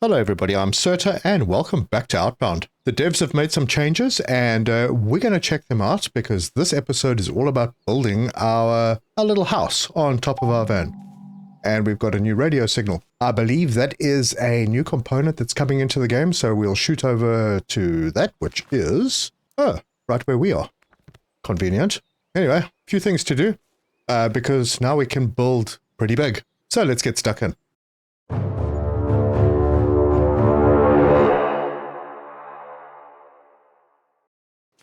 Hello everybody, I'm Serta and welcome back to Outbound. The devs have made some changes and we're going to check them out because this episode is all about building our little house on top of our van. And we've got a new radio signal. I believe that is a new component that's coming into the game, so we'll shoot over to that, which is right where we are. Convenient. Anyway, a few things to do because now we can build pretty big. So let's get stuck in.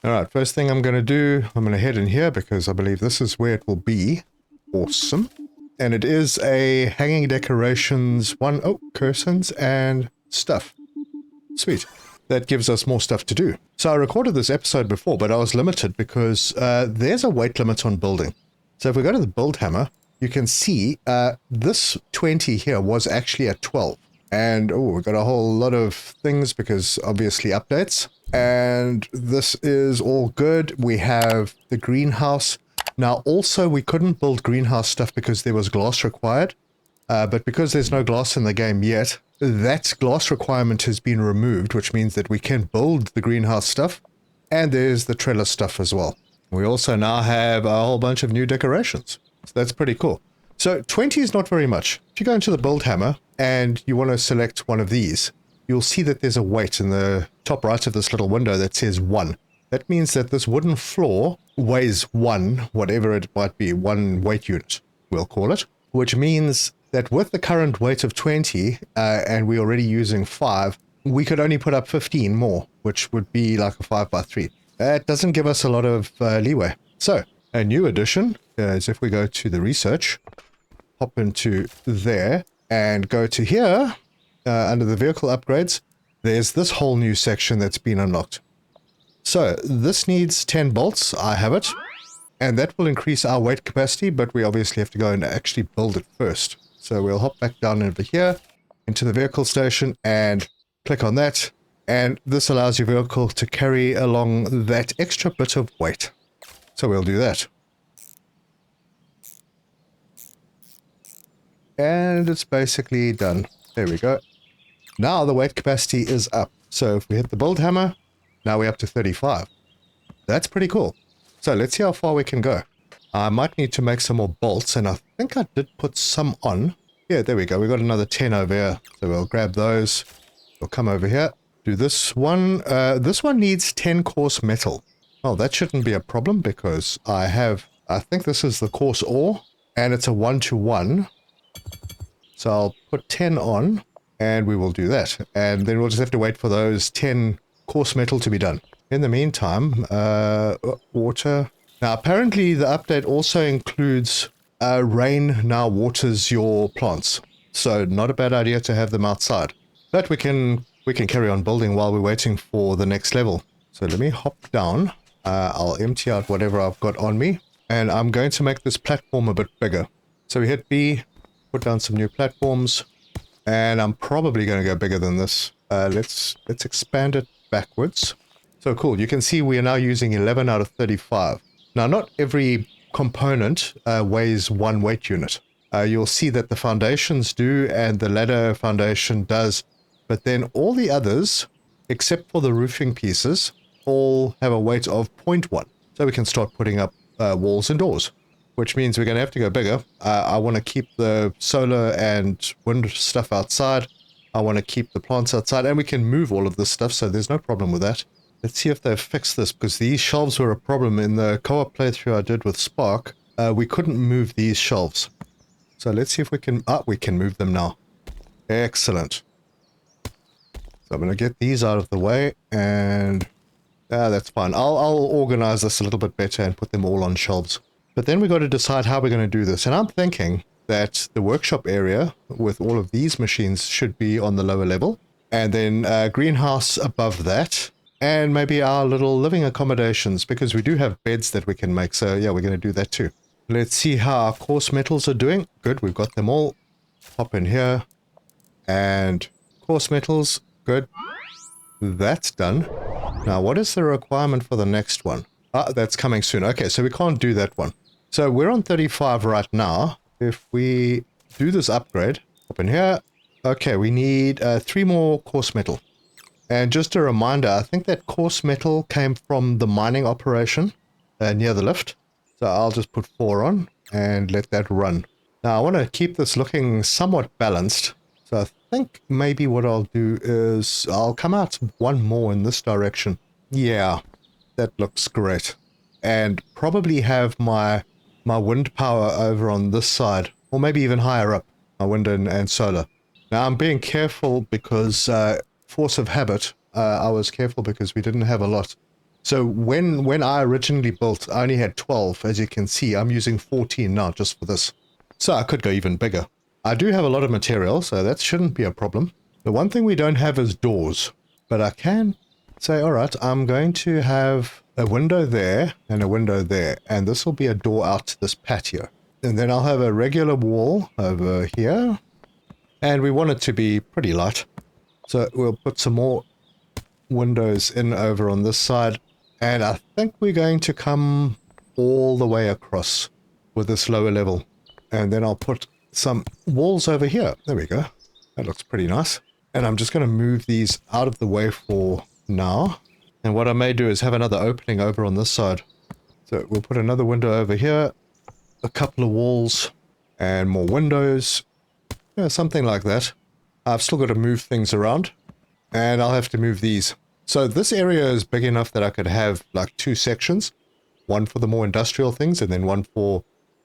Alright, first thing I'm going to do, I'm going to head in here because I believe this is where it will be. Awesome. And it is a hanging decorations one. Oh, curtains and stuff. Sweet. That gives us more stuff to do. So I recorded this episode before, but I was limited because there's a weight limit on building. So if we go to the build hammer, you can see this 20 here was actually at 12. And oh, we've got a whole lot of things because obviously updates. And this is all good. We have the greenhouse. Now also we couldn't build greenhouse stuff because there was glass required. But because there's no glass in the game yet, that glass requirement has been removed, which means that we can build the greenhouse stuff. And there's the trellis stuff as well. We also now have a whole bunch of new decorations. So that's pretty cool. So 20 is not very much. If you go into the build hammer and you want to select one of these, you'll see that there's a weight in the top right of this little window that says 1. That means that this wooden floor weighs 1, whatever it might be, 1 weight unit, we'll call it, which means that with the current weight of 20, and we're already using 5, we could only put up 15 more, which would be like a 5x3. That doesn't give us a lot of leeway. So, a new addition is if we go to the research, hop into there, and go to here, under the vehicle upgrades, there's this whole new section that's been unlocked. So this needs 10 bolts, I have it, and that will increase our weight capacity, but we obviously have to go and actually build it first. So we'll hop back down over here into the vehicle station and click on that, and this allows your vehicle to carry along that extra bit of weight. So we'll do that. And it's basically done. There we go. Now the weight capacity is up. So if we hit the build hammer, now we're up to 35. That's pretty cool. So let's see how far we can go. I might need to make some more bolts, and I think I did put some on. Yeah, there we go. We've got another 10 over here. So we'll grab those. We'll come over here. Do this one. This one needs 10 coarse metal. Oh, that shouldn't be a problem because I think this is the coarse ore, and it's a 1-to-1. So I'll put 10 on. And we will do that. And then we'll just have to wait for those 10 coarse metal to be done. In the meantime, water. Now, apparently the update also includes rain now waters your plants. So not a bad idea to have them outside. But we can carry on building while we're waiting for the next level. So let me hop down. I'll empty out whatever I've got on me. And I'm going to make this platform a bit bigger. So we hit B, put down some new platforms. And I'm probably going to go bigger than this. Let's expand it backwards. So cool. You can see we are now using 11 out of 35. Now, not every component weighs 1 weight unit. You'll see that the foundations do and the ladder foundation does. But then all the others, except for the roofing pieces, all have a weight of 0.1. So we can start putting up walls and doors. Which means we're going to have to go bigger. I want to keep the solar and wind stuff outside. I want to keep the plants outside. And we can move all of this stuff, so there's no problem with that. Let's see if they've fixed this, because these shelves were a problem. In the co-op playthrough I did with Spark, we couldn't move these shelves. So let's see if we can move them now. Excellent. So I'm going to get these out of the way, and that's fine. I'll organize this a little bit better and put them all on shelves. But then we've got to decide how we're going to do this. And I'm thinking that the workshop area with all of these machines should be on the lower level. And then greenhouse above that. And maybe our little living accommodations, because we do have beds that we can make. So yeah, we're going to do that too. Let's see how our coarse metals are doing. Good, we've got them all. Hop in here. And coarse metals, good. That's done. Now, what is the requirement for the next one? That's coming soon. Okay, so we can't do that one. So we're on 35 right now. If we do this upgrade, up in here, Okay, we need 3 more coarse metal. And just a reminder, I think that coarse metal came from the mining operation near the lift. So I'll just put 4 on and let that run. Now I want to keep this looking somewhat balanced. So I think maybe what I'll do is I'll come out 1 more in this direction. Yeah, that looks great. And probably have my wind power over on this side, or maybe even higher up, my wind and solar. Now I'm being careful because force of habit, I was careful because we didn't have a lot. So when I originally built, I only had 12. As you can see, I'm using 14 now just for this. So I could go even bigger. I do have a lot of material, so that shouldn't be a problem. The one thing we don't have is doors, but I can say, all right, I'm going to have a window there and a window there, and this will be a door out to this patio. And then I'll have a regular wall over here, and we want it to be pretty light. So we'll put some more windows in over on this side, and I think we're going to come all the way across with this lower level. And then I'll put some walls over here. There we go. That looks pretty nice. And I'm just going to move these out of the way for now. And what I may do is have another opening over on this side. So we'll put another window over here, a couple of walls, and more windows. Yeah, something like that. I've still got to move things around, and I'll have to move these. So this area is big enough that I could have like 2 sections. One for the more industrial things, and then one for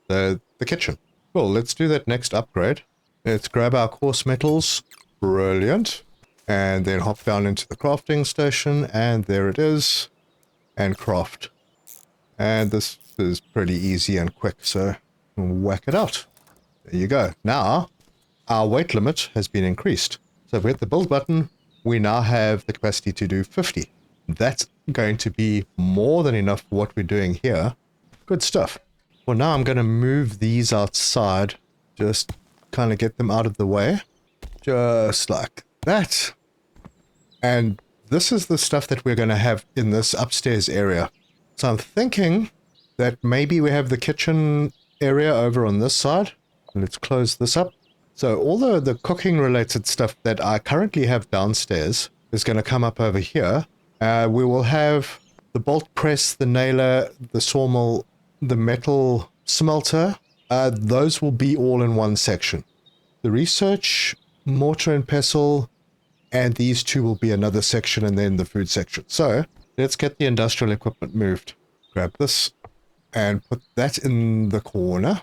the kitchen. Well, let's do that next upgrade. Let's grab our coarse metals. Brilliant. And then hop down into the crafting station, and there it is. And craft. And this is pretty easy and quick, so whack it out. There you go. Now, our weight limit has been increased. So if we hit the build button, we now have the capacity to do 50. That's going to be more than enough for what we're doing here. Good stuff. Well, now I'm going to move these outside. Just kind of get them out of the way. Just like that. And this is the stuff that we're going to have in this upstairs area. So I'm thinking that maybe we have the kitchen area over on this side. Let's close this up. So all the cooking related stuff that I currently have downstairs is going to come up over here. We will have the bolt press, the nailer, the sawmill, the metal smelter. Those will be all in one section. The research, mortar and pestle, and these 2 will be another section, and then the food section. So let's get the industrial equipment moved. Grab this and put that in the corner.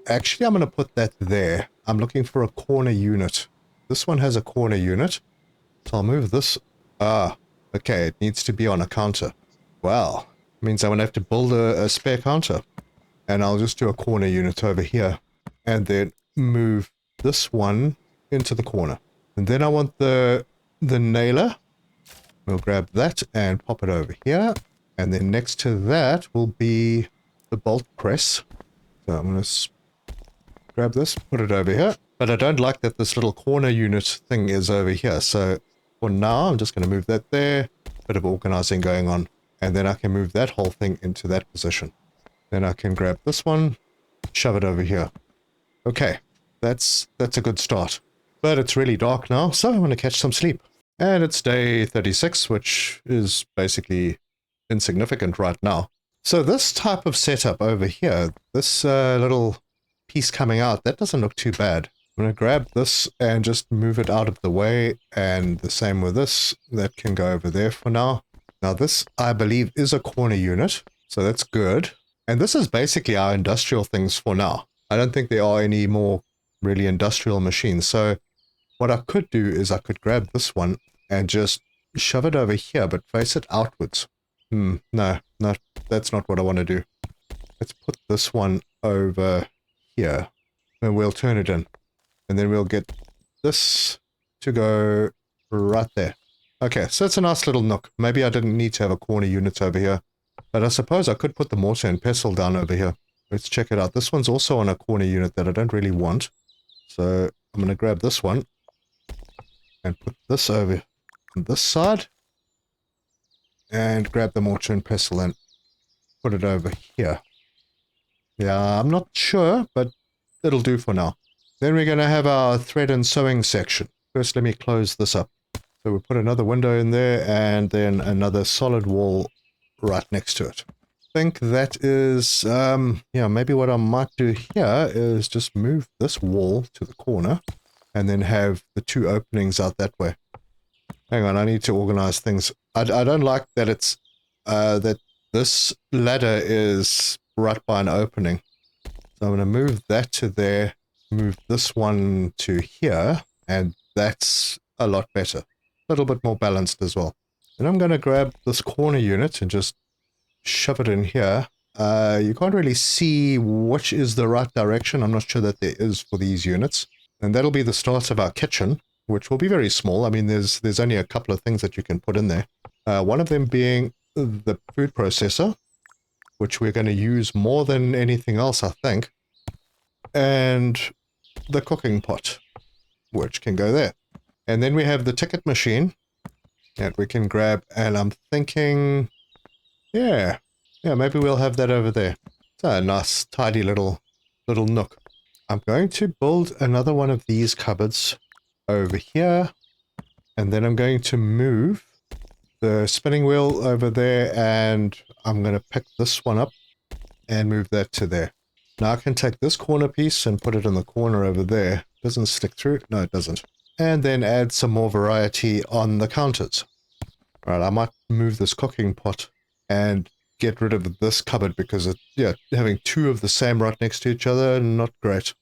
Actually, I'm going to put that there. I'm looking for a corner unit. This one has a corner unit. So I'll move this. Okay, it needs to be on a counter. Well, means I'm going to have to build a spare counter. And I'll just do a corner unit over here. And then move this one into the corner. And then I want the nailer. We'll grab that and pop it over here. And then next to that will be the bolt press. So I'm going to grab this, put it over here. But I don't like that this little corner unit thing is over here. So for now, I'm just going to move that there. Bit of organizing going on. And then I can move that whole thing into that position. Then I can grab this one, shove it over here. Okay, that's a good start. But it's really dark now, so I'm going to catch some sleep. And it's day 36, which is basically insignificant right now. So this type of setup over here, this little piece coming out, that doesn't look too bad. I'm going to grab this and just move it out of the way, and the same with this. That can go over there for now. Now this, I believe, is a corner unit, so that's good. And this is basically our industrial things for now. I don't think there are any more really industrial machines. So what I could do is I could grab this one and just shove it over here, but face it outwards. No, that's not what I want to do. Let's put this one over here, and we'll turn it in. And then we'll get this to go right there. Okay, so it's a nice little nook. Maybe I didn't need to have a corner unit over here. But I suppose I could put the mortar and pestle down over here. Let's check it out. This one's also on a corner unit that I don't really want. So I'm going to grab this one and put this over on this side. And grab the mortar and pestle and put it over here. Yeah, I'm not sure, but it'll do for now. Then we're going to have our thread and sewing section. First, let me close this up. So we'll put another window in there and then another solid wall right next to it. I think that is, yeah, maybe what I might do here is just move this wall to the corner and then have the two openings out that way. Hang on, I need to organize things. I don't like that it's, that this ladder is right by an opening. So I'm going to move that to there, move this one to here, and that's a lot better. A little bit more balanced as well. And I'm going to grab this corner unit and just shove it in here. You can't really see which is the right direction. I'm not sure that there is for these units. And that'll be the start of our kitchen, which will be very small. I mean, there's only a couple of things that you can put in there. One of them being the food processor, which we're going to use more than anything else, I think. And the cooking pot, which can go there. And then we have the ticket machine that we can grab. And I'm thinking, yeah, maybe we'll have that over there. It's a nice, tidy little nook. I'm going to build another one of these cupboards over here. And then I'm going to move the spinning wheel over there. And I'm going to pick this one up and move that to there. Now I can take this corner piece and put it in the corner over there. Doesn't stick through. No, it doesn't. And then add some more variety on the counters. Right, I might move this cooking pot and get rid of this cupboard because it, yeah, having two of the same right next to each other, not great.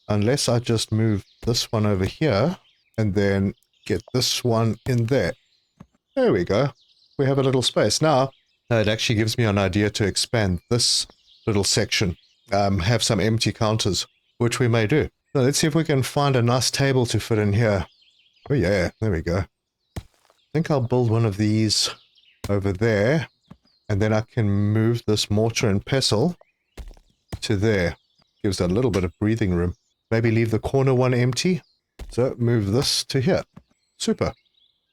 Unless I just move this one over here and then get this one in there. There we go. We have a little space. Now, it actually gives me an idea to expand this little section. Have some empty counters, which we may do. So let's see if we can find a nice table to fit in here. Oh yeah, there we go. I think I'll build one of these over there. And then I can move this mortar and pestle to there. Gives a little bit of breathing room. Maybe leave the corner one empty. So move this to here. Super.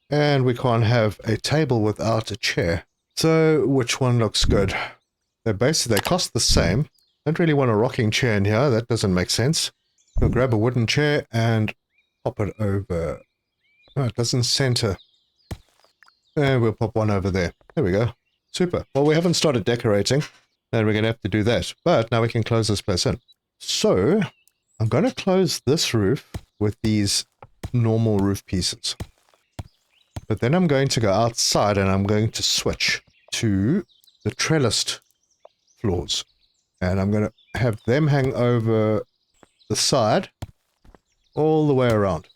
And we can't have a table without a chair. So which one looks good? They cost the same. Don't really want a rocking chair in here. That doesn't make sense. We'll grab a wooden chair and pop it over. Oh, it doesn't center. And we'll pop one over there. There we go. Super. Well, we haven't started decorating, and we're going to have to do that. But now we can close this place in. So, I'm going to close this roof with these normal roof pieces. But then I'm going to go outside and I'm going to switch to the trellised floors. And I'm going to have them hang over the side all the way around.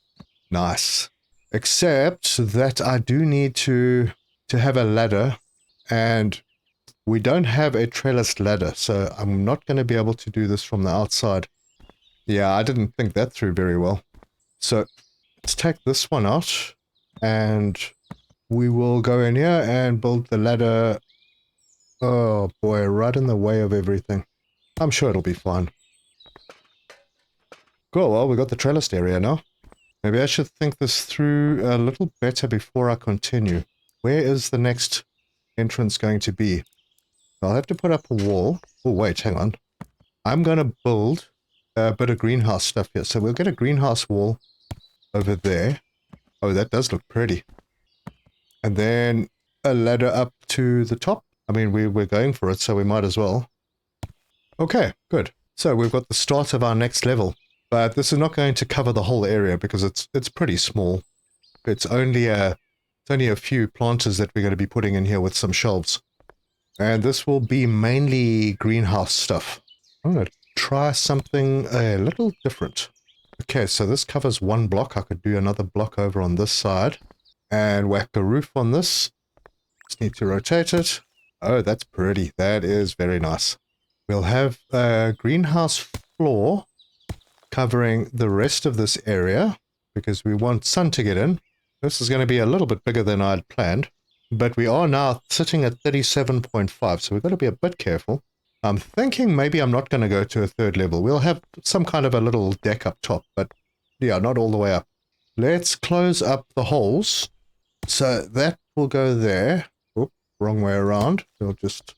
Nice. Except that I do need to have a ladder, and we don't have a trellised ladder, so I'm not going to be able to do this from the outside. Yeah, I didn't think that through very well. So let's take this one out, and we will go in here and build the ladder. Oh boy, right in the way of everything. I'm sure it'll be fine. Cool, well, we got the trellised area now. Maybe I should think this through a little better before I continue. Where is the next entrance going to be? I'll have to put up a wall. Oh, wait, hang on. I'm going to build a bit of greenhouse stuff here. So we'll get a greenhouse wall over there. Oh, that does look pretty. And then a ladder up to the top. I mean, we're going for it, so we might as well. Okay, good. So we've got the start of our next level. But this is not going to cover the whole area because it's pretty small. It's only a few planters that we're going to be putting in here with some shelves. And this will be mainly greenhouse stuff. I'm going to try something a little different. Okay, so this covers one block. I could do another block over on this side. And whack a roof on this. Just need to rotate it. Oh, that's pretty. That is very nice. We'll have a greenhouse floor covering the rest of this area because we want sun to get in. This is going to be a little bit bigger than I'd planned, but we are now sitting at 37.5, so we've got to be a bit careful. I'm thinking maybe I'm not going to go to a third level. We'll have some kind of a little deck up top, but yeah, not all the way up. Let's close up the holes. So that will go there. Oop, wrong way around. We'll just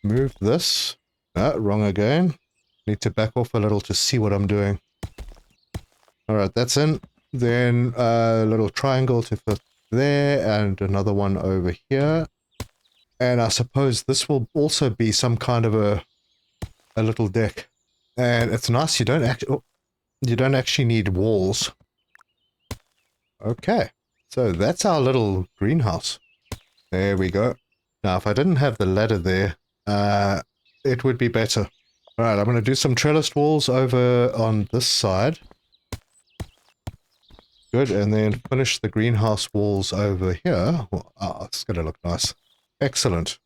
move this. Wrong again. Need to back off a little to see what I'm doing. All right, that's in. Then a little triangle to fit there and another one over here. And I suppose this will also be some kind of a little deck. And it's nice, you don't actually need walls. Okay, so that's our little greenhouse. There we go. Now, if I didn't have the ladder there, it would be better. All right, I'm going to do some trellised walls over on this side. Good, and then finish the greenhouse walls over here. Oh, it's going to look nice. Excellent.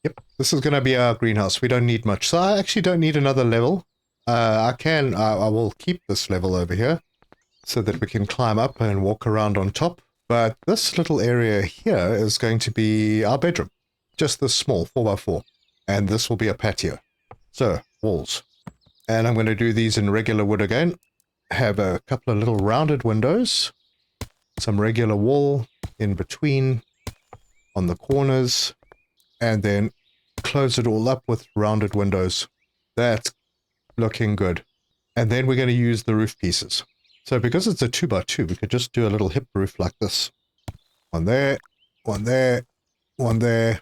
Yep, this is going to be our greenhouse. We don't need much. So I actually don't need another level. I will keep this level over here so that we can climb up and walk around on top. But this little area here is going to be our bedroom. Just this small 4x4. And this will be a patio. So, walls. And I'm going to do these in regular wood again. Have a couple of little rounded windows. Some regular wall in between on the corners. And then close it all up with rounded windows. That's looking good. And then we're going to use the roof pieces. So because it's a 2x2, we could just do a little hip roof like this. One there, one there, one there,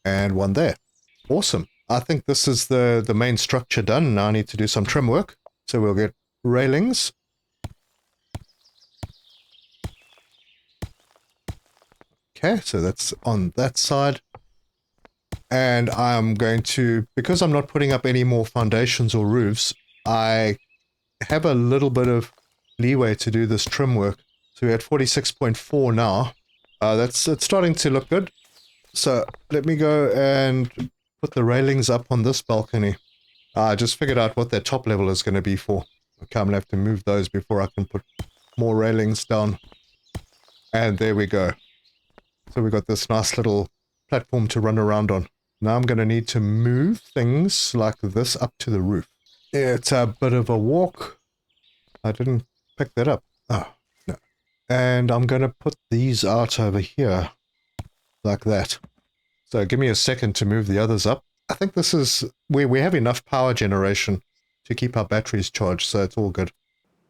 and one there. Awesome. I think this is the main structure done. Now I need to do some trim work. So we'll get railings. Okay, so that's on that side. And I'm going to, because I'm not putting up any more foundations or roofs, I have a little bit of leeway to do this trim work. So we're at 46.4 now. It's starting to look good. So let me go and put the railings up on this balcony. I just figured out what their top level is going to be for. Okay, I'm going to have to move those before I can put more railings down. And there we go. So we got this nice little platform to run around on. Now I'm going to need to move things like this up to the roof. It's a bit of a walk. I didn't pick that up. Oh, no. And I'm going to put these out over here. Like that. So give me a second to move the others up. I think this is... We have enough power generation to keep our batteries charged, so it's all good.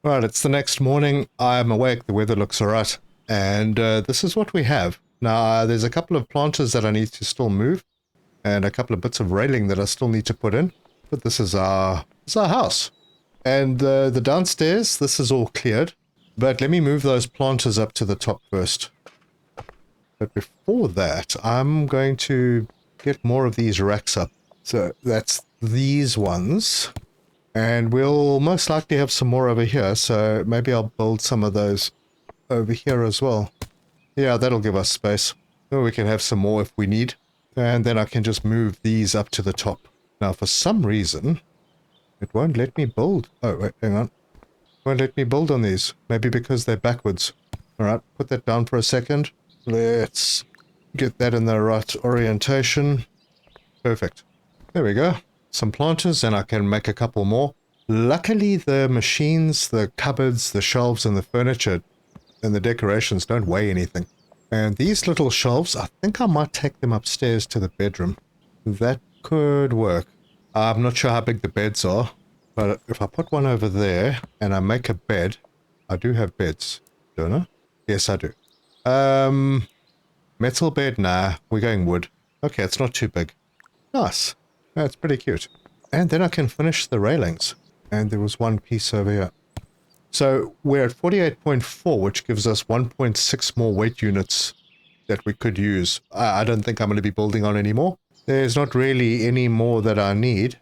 Alright, it's the next morning. I'm awake. The weather looks alright. And this is what we have. Now, there's a couple of planters that I need to still move. And a couple of bits of railing that I still need to put in. But this is our house. And the downstairs, this is all cleared. But let me move those planters up to the top first. But before that, I'm going to get more of these racks up. So that's these ones. And we'll most likely have some more over here. So maybe I'll build some of those over here as well. Yeah, that'll give us space. Or we can have some more if we need. And then I can just move these up to the top. Now, for some reason, it won't let me build. Oh, wait, hang on. It won't let me build on these. Maybe because they're backwards. Alright, put that down for a second. Let's get that in the right orientation. Perfect. There we go. Some planters, and I can make a couple more. Luckily, the machines, the cupboards, the shelves, and the furniture, and the decorations don't weigh anything. And these little shelves, I think I might take them upstairs to the bedroom. That could work. I'm not sure how big the beds are, but if I put one over there, and I make a bed, I do have beds, don't I? Yes, I do. Metal bed? Nah, we're going wood. Okay, it's not too big. Nice. That's pretty cute. And then I can finish the railings. And there was one piece over here. So we're at 48.4, which gives us 1.6 more weight units that we could use. I don't think I'm going to be building on anymore. There's not really any more that I need,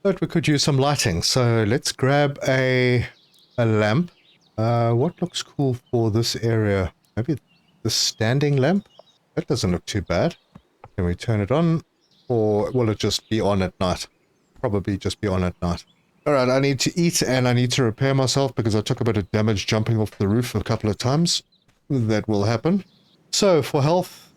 but we could use some lighting. So let's grab a lamp. What looks cool for this area? Maybe the standing lamp? That doesn't look too bad. Can we turn it on? Or will it just be on at night? Probably just be on at night. Alright, I need to eat and I need to repair myself because I took a bit of damage jumping off the roof a couple of times. That will happen. So, for health,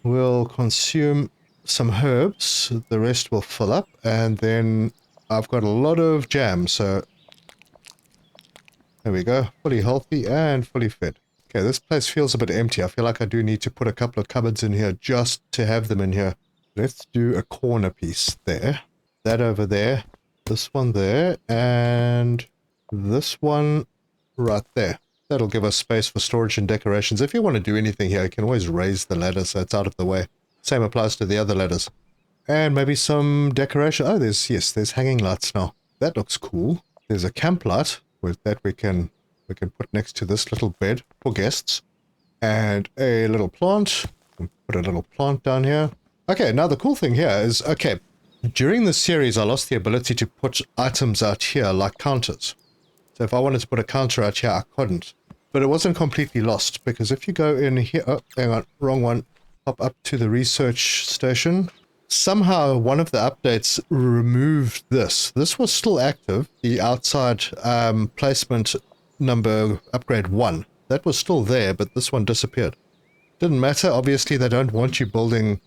we'll consume some herbs. The rest will fill up. And then I've got a lot of jam, so... There we go. Fully healthy and fully fed. Okay, this place feels a bit empty. I feel like I do need to put a couple of cupboards in here just to have them in here. Let's do a corner piece there. That over there. This one there. And this one right there. That'll give us space for storage and decorations. If you want to do anything here, you can always raise the ladder so it's out of the way. Same applies to the other ladders. And maybe some decoration. Oh, there's hanging lights now. That looks cool. There's a camp light with that we can put next to this little bed for guests. And a little plant. Put a little plant down here. Okay, now the cool thing here is, okay, during this series I lost the ability to put items out here like counters. So if I wanted to put a counter out here, I couldn't. But it wasn't completely lost, because if you go in here, oh, hang on, wrong one, hop up to the research station. Somehow one of the updates removed this. This was still active, the outside placement number upgrade 1. That was still there, but this one disappeared. Didn't matter, obviously they don't want you building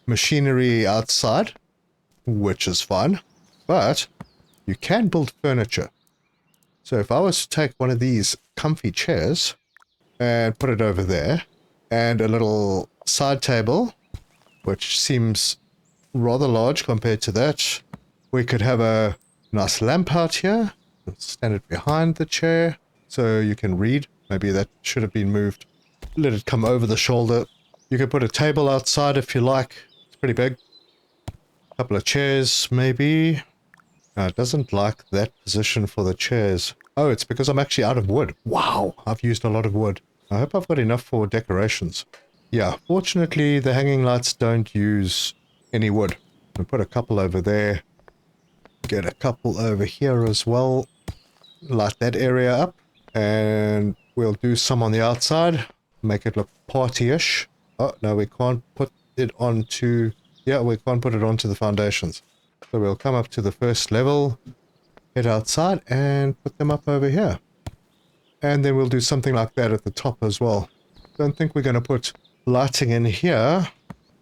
machinery outside, which is fine, but you can build furniture. So if I was to take one of these comfy chairs and put it over there, and a little side table, which seems rather large compared to that, we could have a nice lamp out here, stand it behind the chair so you can read. Maybe that should have been moved. Let it come over the shoulder. You could put a table outside if you like. It's pretty big. A couple of chairs, maybe. No, it doesn't like that position for the chairs. Oh, it's because I'm actually out of wood. Wow, I've used a lot of wood. I hope I've got enough for decorations. Yeah, fortunately, the hanging lights don't use any wood. I'll put a couple over there. Get a couple over here as well. Light that area up. And we'll do some on the outside. Make it look party-ish. Oh, no, we can't put it onto... Yeah, we can't put it onto the foundations. So we'll come up to the first level, head outside, and put them up over here. And then we'll do something like that at the top as well. Don't think we're going to put lighting in here.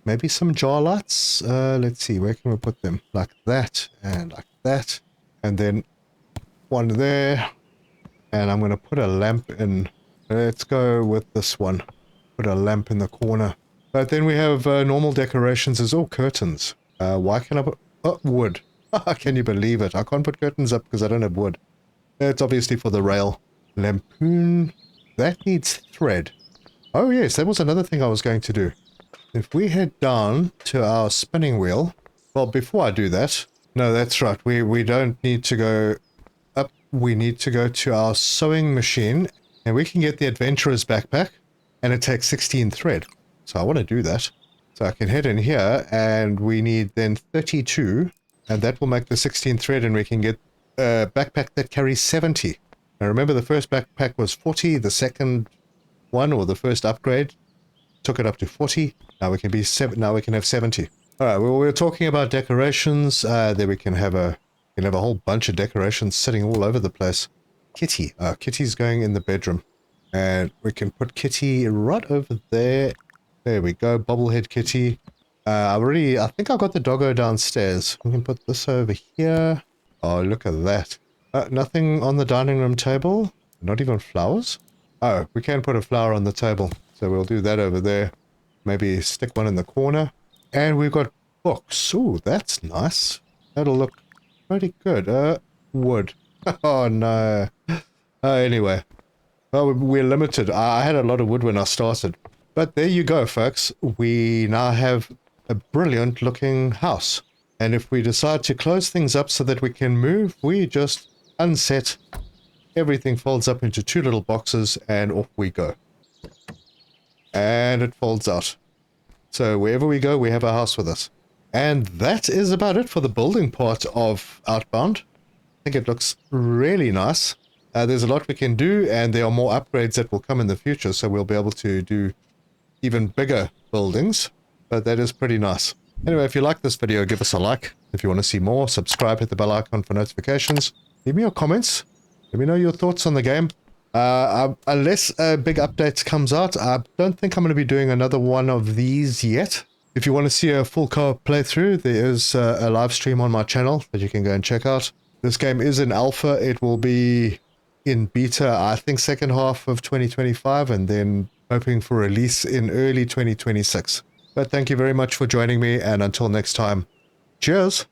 Maybe some jar lights. Let's see, where can we put them? Like that, and like that. And then one there. And I'm going to put a lamp in. Let's go with this one. Put a lamp in the corner. But then we have normal decorations as all curtains. Why can I put... Oh, wood. Can you believe it? I can't put curtains up because I don't have wood. It's obviously for the rail. Lampoon. That needs thread. Oh yes, that was another thing I was going to do. If we head down to our spinning wheel... Well, before I do that... No, that's right. We don't need to go up. We need to go to our sewing machine. And we can get the adventurer's backpack. And it takes 16 thread. So I want to do that. So I can head in here, and we need then 32, and that will make the 16 thread, and we can get a backpack that carries 70. Now remember, the first backpack was 40, the second one, or the first upgrade, took it up to 40. Now we can be now we can have 70. All right, well, we're talking about decorations. There we can have a whole bunch of decorations sitting all over the place. Kitty, Kitty's going in the bedroom, and we can put Kitty right over there. There we go, bobblehead Kitty. I think I got the doggo downstairs. We can put this over here. Oh, look at that. Nothing on the dining room table. Not even flowers. Oh, we can put a flower on the table. So we'll do that over there. Maybe stick one in the corner. And we've got books. Ooh, that's nice. That'll look pretty good. Wood. Oh, no. Anyway. Well, we're limited. I had a lot of wood when I started. But there you go, folks. We now have a brilliant looking house. And if we decide to close things up so that we can move, we just unset. Everything folds up into two little boxes and off we go. And it folds out. So wherever we go, we have a house with us. And that is about it for the building part of Outbound. I think it looks really nice. There's a lot we can do, and there are more upgrades that will come in the future, so we'll be able to do even bigger buildings, but that is pretty nice. Anyway, if you like this video, give us a like. If you want to see more, subscribe, hit the bell icon for notifications. Leave me your comments. Let me know your thoughts on the game. Unless a big update comes out, I don't think I'm going to be doing another one of these yet. If you want to see a full co-op playthrough, there is a live stream on my channel that you can go and check out. This game is in alpha. It will be in beta, I think, second half of 2025, and then hoping for release in early 2026. But thank you very much for joining me, and until next time, cheers!